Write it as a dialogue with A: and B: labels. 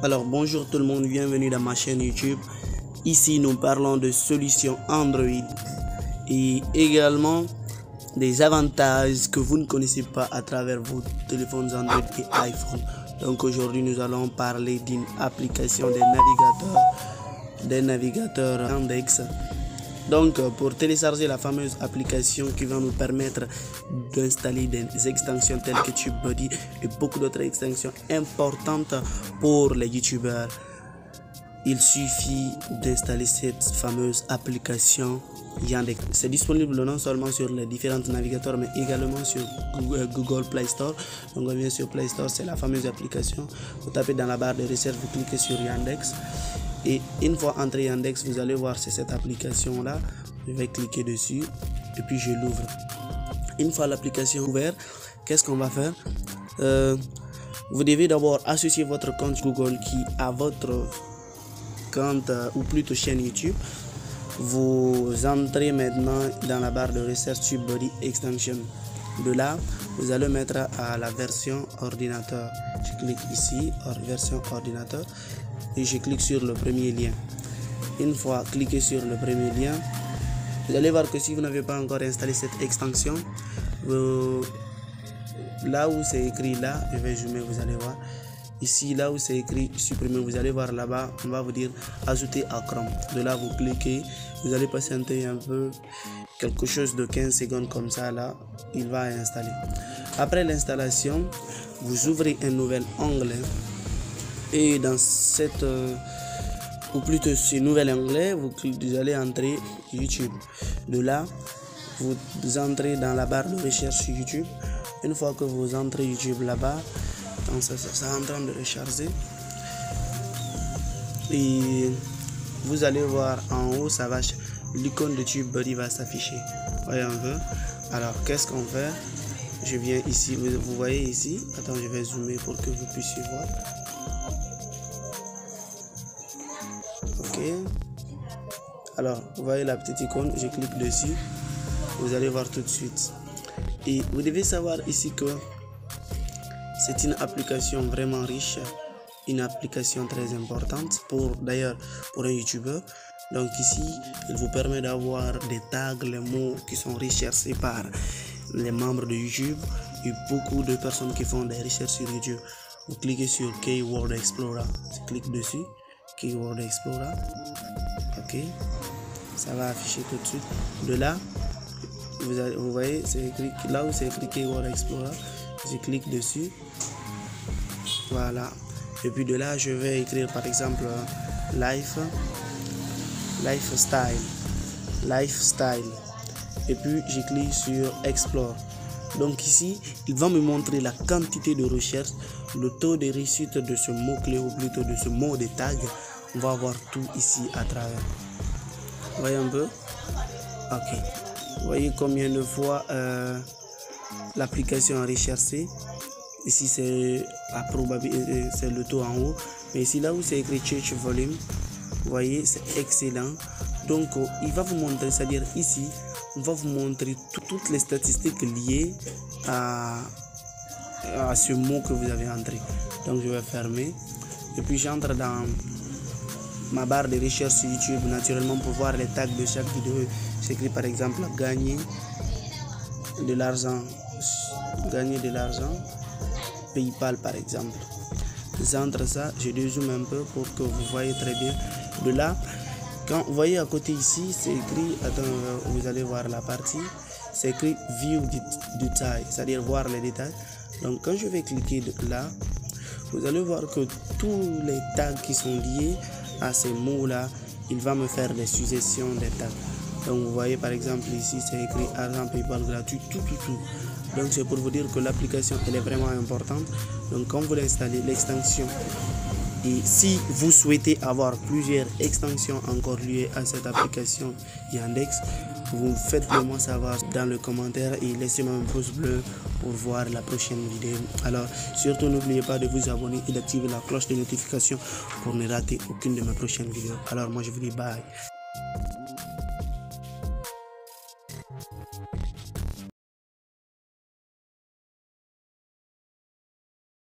A: Alors bonjour tout le monde, bienvenue dans ma chaîne YouTube. Ici nous parlons de solutions Android et également des avantages que vous ne connaissez pas à travers vos téléphones Android et iPhone. Donc aujourd'hui nous allons parler d'une application des navigateurs Yandex. Donc pour télécharger la fameuse application qui va nous permettre d'installer des extensions telles que TubeBuddy et beaucoup d'autres extensions importantes pour les youtubeurs, il suffit d'installer cette fameuse application Yandex. C'est disponible non seulement sur les différents navigateurs mais également sur Google Play Store. Donc on vient sur Play Store, c'est la fameuse application. Vous tapez dans la barre de recherche, vous cliquez sur Yandex. Et une fois entré Yandex, vous allez voir c'est cette application là. Je vais cliquer dessus et puis je l'ouvre. Une fois l'application ouverte, qu'est-ce qu'on va faire? Vous devez d'abord associer votre compte Google qui a votre compte ou plutôt chaîne YouTube. Vous entrez maintenant dans la barre de recherche TubeBuddy Extension. De là, vous allez mettre à la version ordinateur. Je clique ici, version ordinateur, et je clique sur le premier lien. Une fois cliqué sur le premier lien, vous allez voir que si vous n'avez pas encore installé cette extension, là où c'est écrit là, je vais zoomer, vous allez voir. Ici, là où c'est écrit supprimer, vous allez voir là-bas, on va vous dire ajouter à Chrome. De là, vous cliquez, vous allez patienter un peu, quelque chose de 15 secondes comme ça, là, il va installer. Après l'installation, vous ouvrez un nouvel onglet et dans cette, ou plutôt ce nouvel onglet, vous allez entrer YouTube. De là, vous entrez dans la barre de recherche YouTube. Une fois que vous entrez YouTube là-bas, ça est en train de recharger et vous allez voir en haut, ça va, l'icône de TubeBuddy va s'afficher. Voyez un peu. Alors qu'est-ce qu'on fait? Je viens ici, vous voyez ici, attends, je vais zoomer pour que vous puissiez voir. Ok, alors vous voyez la petite icône, je clique dessus, vous allez voir tout de suite. Et vous devez savoir ici que c'est une application vraiment riche, une application très importante d'ailleurs pour un youtubeur. Donc ici, il vous permet d'avoir des tags, les mots qui sont recherchés par les membres de YouTube et beaucoup de personnes qui font des recherches sur YouTube. Vous cliquez sur Keyword Explorer, je clique dessus, Keyword Explorer, ok, ça va afficher tout de suite. De là, vous voyez, c'est écrit là où c'est écrit Keyword Explorer, je clique dessus, voilà, et puis de là je vais écrire par exemple lifestyle, et puis je clique sur Explore. Donc ici il va me montrer la quantité de recherche, le taux de réussite de ce mot clé ou plutôt de ce mot de tag. On va voir tout ici à travers. Vous voyez un peu, ok, vous voyez combien de fois l'application a recherché. Ici c'est la probabilité, c'est le taux en haut, mais ici là où c'est écrit Search Volume, vous voyez c'est excellent. Donc il va vous montrer, c'est-à-dire ici on va vous montrer toutes les statistiques liées à ce mot que vous avez entré. Donc je vais fermer et puis j'entre dans ma barre de recherche sur YouTube naturellement pour voir les tags de chaque vidéo. J'écris par exemple gagner de l'argent, PayPal par exemple. J'entre ça, je dézoome un peu pour que vous voyez très bien. De là, quand vous voyez à côté ici, c'est écrit, attends, vous allez voir la partie, c'est écrit View Detail, c'est-à-dire voir les détails. Donc quand je vais cliquer là, vous allez voir que tous les tags qui sont liés à ces mots-là, il va me faire des suggestions des tags. Donc vous voyez par exemple ici, c'est écrit argent PayPal gratuit, tout. Donc c'est pour vous dire que l'application elle est vraiment importante. Donc quand vous l'installez, l'extension, et si vous souhaitez avoir plusieurs extensions encore liées à cette application Yandex, vous faites-le-moi savoir dans le commentaire et laissez-moi un pouce bleu pour voir la prochaine vidéo. Alors surtout n'oubliez pas de vous abonner et d'activer la cloche de notification pour ne rater aucune de mes prochaines vidéos. Alors moi je vous dis bye.